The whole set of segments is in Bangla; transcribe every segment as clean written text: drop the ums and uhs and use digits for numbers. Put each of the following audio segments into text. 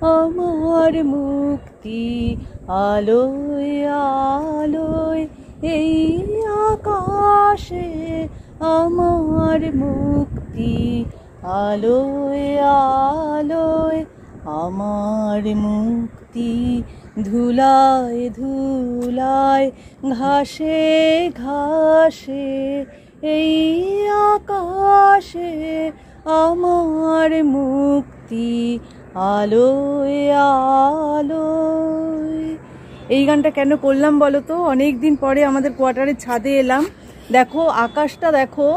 আমার মুক্তি আলোয় আলোয় এই আকাশে, আমার মুক্তি আলোয় আলোয়, আমার মুক্তি ধুলায় ধুলায় ঘাসে ঘাসে এই আকাশে, আমার মুক্তি আলোয় আলোয়। এই গানটা কেন করলাম বলো তো? অনেক দিন পরে আমাদের কোয়ার্টারের ছাদে এলাম। দেখো আকাশটা, দেখো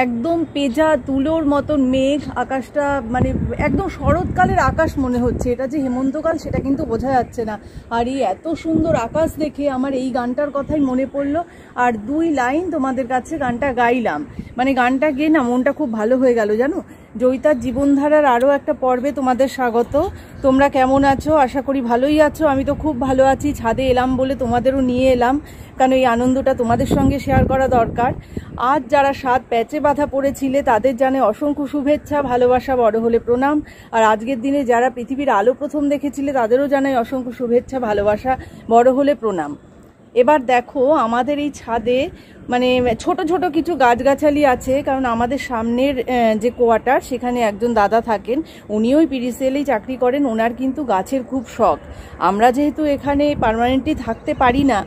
একদম পেঁজা তুলোর মতন মেঘ, আকাশটা মানে একদম শরৎকালের আকাশ মনে হচ্ছে। এটা যে হেমন্তকাল সেটা কিন্তু বোঝা যাচ্ছে না। আর এই এত সুন্দর আকাশ দেখে আমার এই গানটার কথাই মনে পড়লো। আর 2 লাইন তোমাদের কাছে গানটা গাইলাম, মানে গানটা গেয়ে না মনটা খুব ভালো হয়ে গেল জানো। জয়িতার জীবনধারার আরও একটা পর্বে তোমাদের স্বাগত। তোমরা কেমন আছো? আশা করি ভালোই আছো। আমি তো খুব ভালো আছি। ছাদে এলাম বলে তোমাদেরও নিয়ে এলাম, কারণ এই আনন্দটা তোমাদের সঙ্গে শেয়ার করা দরকার। আজ যারা 7 প্যাচে বাঁধা পড়েছিলে তাদের জানে অসংখ্য শুভেচ্ছা, ভালোবাসা, বড় হলে প্রণাম। আর আজকের দিনে যারা পৃথিবীর আলো প্রথম দেখেছিলে তাদেরও জানাই অসংখ্য শুভেচ্ছা, ভালোবাসা, বড় হলে প্রণাম। এবার দেখো আমাদের এই ছাদে মানে ছোট ছোট কিছু গাছগাছালি আছে, কারণ আমাদের সামনের যে কোয়ার্টার সেখানে একজন দাদা থাকেন, উনিও পিডিসিএলেই চাকরি করেন। ওনার কিন্তু গাছের খুব শখ। আমরা যেহেতু এখানে পার্মানেন্টলি থাকতে পারি না,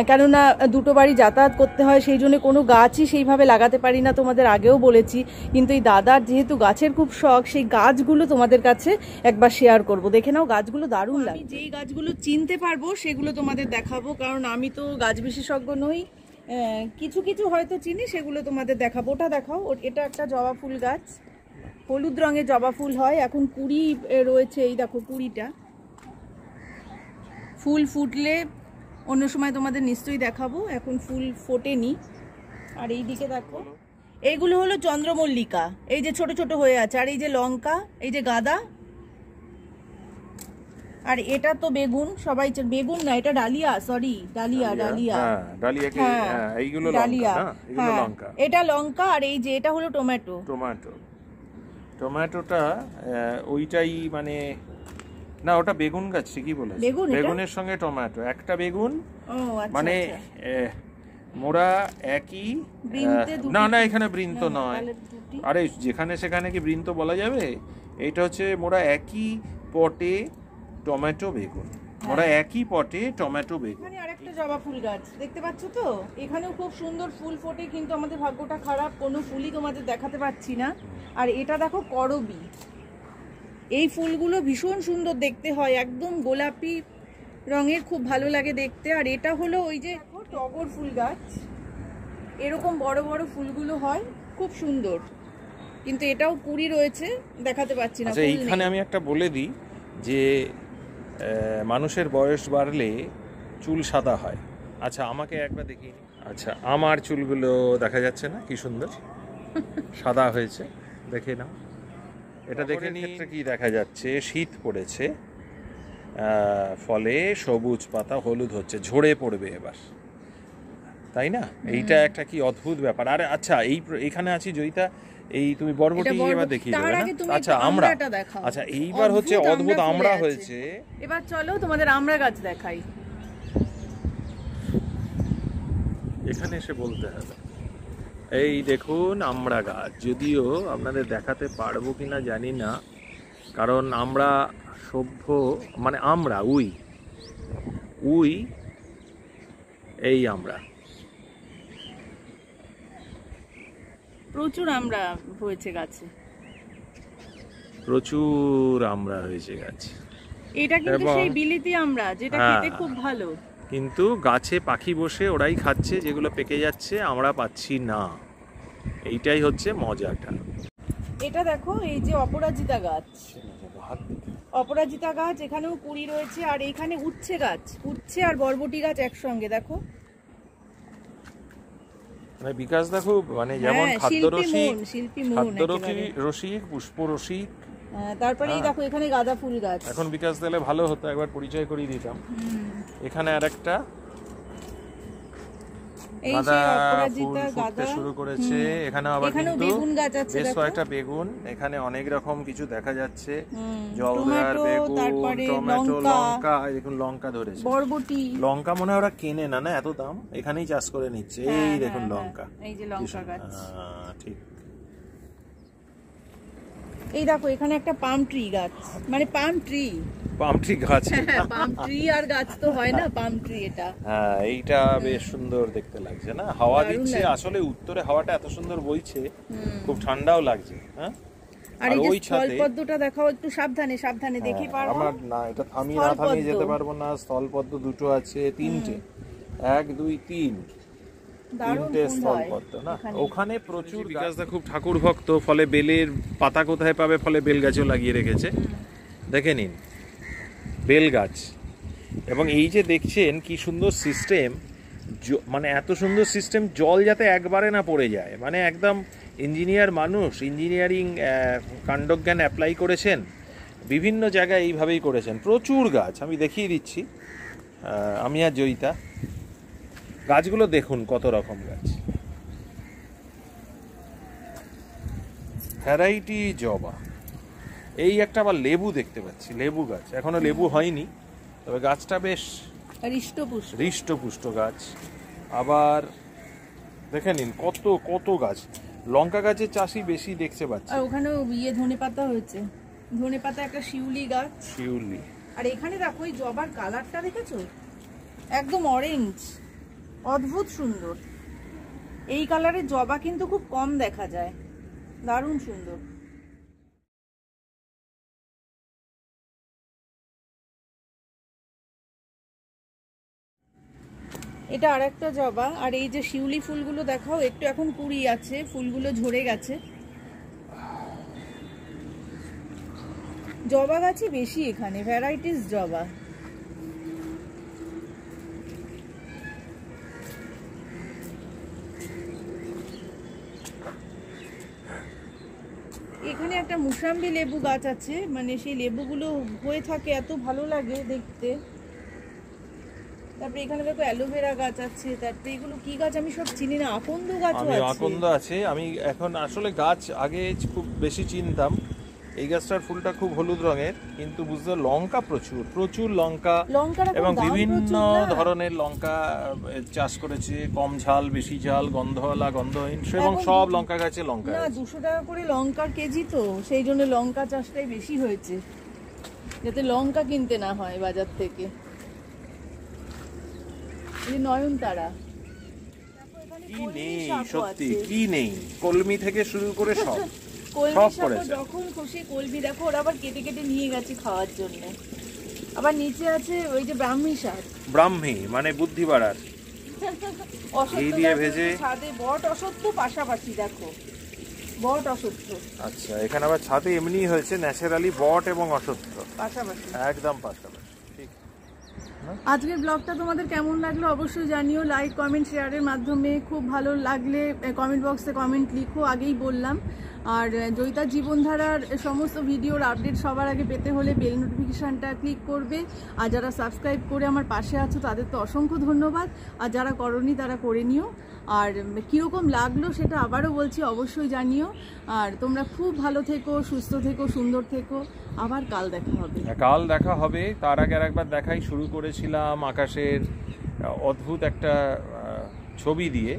কেননা 2টো বাড়ি যাতায়াত করতে হয়, সেই জন্য কোনো গাছই সেইভাবে লাগাতে পারি না, তোমাদের আগেও বলেছি। কিন্তু এই দাদার যেহেতু গাছের খুব শখ, সেই গাছগুলো তোমাদের কাছে একবার শেয়ার করব। দেখে নাও, গাছগুলো দারুণ লাগে। যেই গাছগুলো চিনতে পারবো সেগুলো তোমাদের দেখাবো, কারণ আমি তো গাছ বিশেষজ্ঞ নই। কিছু কিছু হয়তো চিনি, সেগুলো তোমাদের দেখাবো। ওটা দেখাও। এটা একটা জবা ফুল গাছ, হলুদ রঙের জবা ফুল হয়। এখন কুড়ি রয়েছে, এই দেখো কুড়িটা। ফুল ফুটলে অন্য সময় তোমাদের নিশ্চয়ই দেখাবো, এখন ফুল ফোটেনি। আর এই দিকে দেখো, এইগুলো হলো চন্দ্রমল্লিকা, এই যে ছোট ছোট হয়ে আছে। আর এই যে লঙ্কা, এই যে গাঁদা। আর এটা তো বেগুন, সবাই বেগুন না, এটা dahlia, sorry dahlia, dahlia, dahlia কি? এইগুলো ডালিয়া, এগুলো লঙ্কা, এটা লঙ্কা। আর এই যে এটা হলো টমেটো। টমেটোটা ওইটাই মানে না, ওটা বেগুন গাছ, ঠিকই বলেছ। বেগুনের সঙ্গে টমেটো, একটা বেগুন মানে মোরা একই। না না, এখানে বৃন্ত নয়। আরে যেখানে সেখানে কি বৃন্ত বলা যাবে? এইটা হচ্ছে মোরা একই পটে টমেটো বেগুন, ওরা একই পটে টমেটো বেগুন। মানে আরেকটা জবা ফুল গাছ দেখতে পাচ্ছ তো, এখানেও খুব সুন্দর ফুল ফোটে, কিন্তু আমাদের ভাগ্যটা খারাপ, কোনো ফুলই তোমাদের দেখাতে পাচ্ছি না। আর এটা দেখো করবী, এই ফুলগুলো ভীষণ সুন্দর দেখতে হয়, একদম গোলাপি রঙের, খুব ভালো লাগে দেখতে। আর এটা হলো ওই যে টগর ফুল গাছ, এরকম বড় বড় ফুলগুলো হয়, খুব সুন্দর। কিন্তু এটাও কুড়ি রয়েছে, দেখাতে পাচ্ছি না। এইখানে আমি একটা বলে দিই যে মানুষের বয়স বাড়লে চুল সাদা হয়। আচ্ছা আমাকে একবার দেখি। আচ্ছা আমার চুলগুলো দেখা যাচ্ছে না কি সুন্দর সাদা হয়েছে, দেখে নাও। এটা দেখে নিয়ে কি দেখা যাচ্ছে, শীত পড়েছে, ফলে সবুজ পাতা হলুদ হচ্ছে, ঝরে পড়বে এবার, তাই না? এইটা একটা কি অদ্ভুত ব্যাপার। আরে আচ্ছা এইখানে আছি জয়িতা, এই তুমি বরবটি এবার দেখিয়ে দেবে না? আচ্ছা আমরা, আচ্ছা এইবার হচ্ছে অদ্ভুত আমড়া হয়েছে। এবার চলো তোমাদের আমড়া গাছ দেখাই। এখানে এসে বলতে হবে। এই দেখুন আমড়া গাছ, যদিও আপনাদের দেখাতে পারবো কিনা জানি না, কারণ আমরা সভ্য মানে আমরা উই এই আমরা প্রচুর আমড়া হয়েছে গাছে, প্রচুর আমড়া হয়েছে গাছে। এটা কিন্তু সেই বিলিতি আমড়া, যেটা খেতে খুব ভালো, কিন্তু গাছে পাখি বসে ওরাই খাচ্ছে, যেগুলো পেকে যাচ্ছে আমরা পাচ্ছি না। এইটাই হচ্ছে মজাটা। এটা দেখো, এই যে অপরাজিতা গাছ, অপরাজিতা গাছ, এখানেও কুড়ি রয়েছে। আর এখানে উচ্ছে গাছ, উচ্ছে আর বরবটি গাছ একসঙ্গে, দেখো। মানে বিকাশ দেখো, মানে যেমন খাদ্যরসিক, পুষ্পরসিক। তারপরে এই দেখো এখানে গাঁদা ফুল গাছ। এখন বিকাশ দিলে ভালো হতো, একবার পরিচয় করিয়ে দিতাম। এখানে আরেকটা গাঁদা ফুল ফুটতে শুরু করেছে। এখানে আবার কিন্তু বেশ কয়েকটা বেগুন, এখানে অনেক রকম কিছু দেখা যাচ্ছে, জলদার বেগুন, টমেটো, লঙ্কা, দেখুন লঙ্কা ধরেছে, বরবটি, লঙ্কা মনে হয় ওরা কেনে না, না এত দাম, এখানেই চাষ করে নিচ্ছে। এই দেখুন লঙ্কা, এই যে লঙ্কা গাছ, ঠিক। এই দেখো এখানে একটা পাম ট্রি গাছ, মানে পাম ট্রি গাছ, পাম ট্রি আর গাছ তো হয় না, পাম ট্রি এটা। হ্যাঁ, এইটা বেশ সুন্দর দেখতে লাগছে না, হাওয়া দিচ্ছে, আসলে উত্তরে হাওয়াটা এত সুন্দর বইছে, খুব ঠান্ডাও লাগছে। হ্যাঁ, আর এই যে স্থলপদ্মটা দেখাও, একটু সাবধানে সাবধানে দেখি পারবো? আমার না, এটা থামিয়ে না থামিয়ে যেতে পারবো না। স্থলপদ্ম দুটো আছে, তিনটে, 1 2 3 তিনটে স্থলপদ্ম না, ওখানে প্রচুর। বিকাশদা খুব ঠাকুর ভক্ত, ফলে বেলের পাতা কোথায় পাবে, ফলে বেল গাছও লাগিয়ে রেখেছে। দেখে নিন বেল গাছ, এবং এই যে দেখছেন কি সুন্দর সিস্টেম, মানে এত সুন্দর সিস্টেম, জল যাতে একবারে না পড়ে যায়, মানে একদম ইঞ্জিনিয়ার মানুষ, ইঞ্জিনিয়ারিং কাণ্ডজ্ঞান অ্যাপ্লাই করেছেন, বিভিন্ন জায়গায় এইভাবেই করেছেন। প্রচুর গাছ, আমি দেখিয়ে দিচ্ছি, আমি আর জয়িতা। গাছগুলো দেখুন কত রকম গাছ, ভ্যারাইটি জবা। এই একটা আবার লেবু দেখতে পাচ্ছি, লেবু গাছ, এখনো লেবু হয়নি, তবে গাছটা বেশ হৃষ্টপুষ্ট গাছ। আবার দেখে নিন কত কত গাছ, লঙ্কা গাছের চাষই বেশি দেখতে পাচ্ছি। আর ওখানে ধনেপাতা হয়েছে, ধনেপাতা, একটা শিউলি গাছ, শিউলি। আর এখানে দেখো এই জবার কালারটা দেখেছো, একদম অরেঞ্জ, অদ্ভুত সুন্দর। এই কালারের জবা কিন্তু খুব কম দেখা যায়, দারুণ সুন্দর। এটা আর একটা জবা। আর এই যে শিউলি ফুলগুলো দেখাও, একটু এখন কুড়ি আছে, ফুলগুলো ঝরে গেছে। জবা গাছই বেশি এখানে, ভ্যারাইটিস জবা। এখানে একটা মুসাম্বি লেবু গাছ আছে, মানে সেই লেবুগুলো হয়ে থাকে, এত ভালো লাগে দেখতে। তারপরে এখানে দেখো অ্যালোভেরা গাছ আছে, তারপরে এগুলো কি গাছ আমি সব চিনি না, আকন্দ গাছ আছে। আকন্দ আছে, আমি এখন আসলে গাছ আগে খুব বেশি চিনতাম। এই গাছটার ফুলটা খুব হলুদ রঙের, কিন্তু বুঝতে লঙ্কা প্রচুর প্রচুর লঙ্কা, এবং বিভিন্ন ধরনের লঙ্কা চাষ করেছে, কম ঝাল, বেশি ঝাল, গন্ধওয়ালা, গন্ধহীন, এবং সব লঙ্কা গাছে লঙ্কা। না 200 টাকা করে লঙ্কার কেজি, তো সেই জন্য লঙ্কা চাষটাই বেশি হয়েছে, যাতে লঙ্কা কিনতে না হয় বাজার থেকে। এই নয়নতারা, কি নেই, সত্যি কি নেই, কলমি থেকে শুরু করে সব যখন খুশি কলমি। দেখো ওরা আবার কেটে কেটে নিয়ে গেছে খাওয়ার জন্য। আবার নিচে আছে ওই যে ব্রাহ্মী শাক, ব্রাহ্মী মানে বুদ্ধি বাড়ার, ঘি দিয়ে ভেজে। ছাদে বট অসত্য পাশাপাশি, দেখো বট অসত্য। আচ্ছা, এখানে আবার ছাদে এমনি হয়েছে ন্যাচারালি বট এবং অসত্য পাশাপাশি, একদম পাশাপাশি। ঠিক। আজকের ব্লগটা তোমাদের কেমন লাগলো অবশ্যই জানিও, লাইক কমেন্ট শেয়ারের মাধ্যমে। খুব ভালো লাগলে কমেন্ট বক্সে কমেন্ট লিখো, আগেই বললাম। আর জয়িতার জীবনধারার সমস্ত ভিডিওর আপডেট সবার আগে পেতে হলে বেল নোটিফিকেশানটা ক্লিক করবে। আর যারা সাবস্ক্রাইব করে আমার পাশে আছো তাদের তো অসংখ্য ধন্যবাদ, আর যারা করনি তারা করে নিও। আর কীরকম লাগলো সেটা আবারও বলছি, অবশ্যই জানিও। আর তোমরা খুব ভালো থেকো, সুস্থ থেকো, সুন্দর থেকো। আবার কাল দেখা হবে। তার আগে একবার দেখাই, শুরু করেছিলাম আকাশের অদ্ভুত একটা ছবি দিয়ে।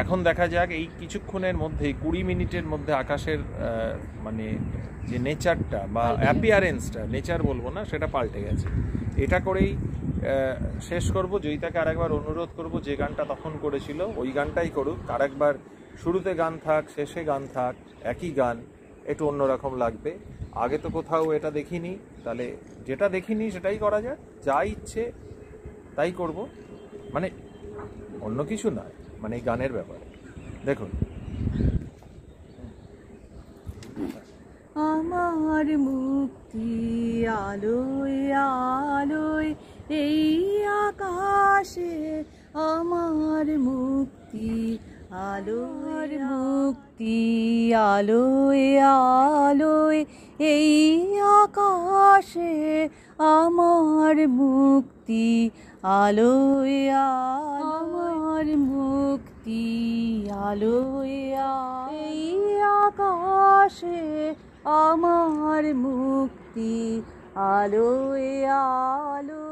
এখন দেখা যাক এই কিছুক্ষণের মধ্যেই, 20 মিনিটের মধ্যে আকাশের মানে যে নেচারটা বা অ্যাপিয়ারেন্সটা, নেচার বলবো না, সেটা পাল্টে গেছে। এটা করেই শেষ করব। জয়িতাকে আরেকবার অনুরোধ করব, যে গানটা তখন করেছিল ওই গানটাই করুক। আরেকবার শুরুতে গান থাক, শেষে গান থাক, একই গান, একটু অন্যরকম লাগবে। আগে তো কোথাও এটা দেখিনি, তাহলে যেটা দেখিনি সেটাই করা যাক, যা ইচ্ছে তাই করব, মানে অন্য কিছু নয়, মানে এই গানের ব্যাপারে। দেখুন, আমার মুক্তি আলোয় আলোয় এই আকাশে, আমার মুক্তি আলোর মুক্তি, আলোয় আলোয় এই আকাশে আমার মুক্তি, আলোয় আমার মুক্তি, আলোয় এই আকাশে আমার মুক্তি, আলোয় আলো।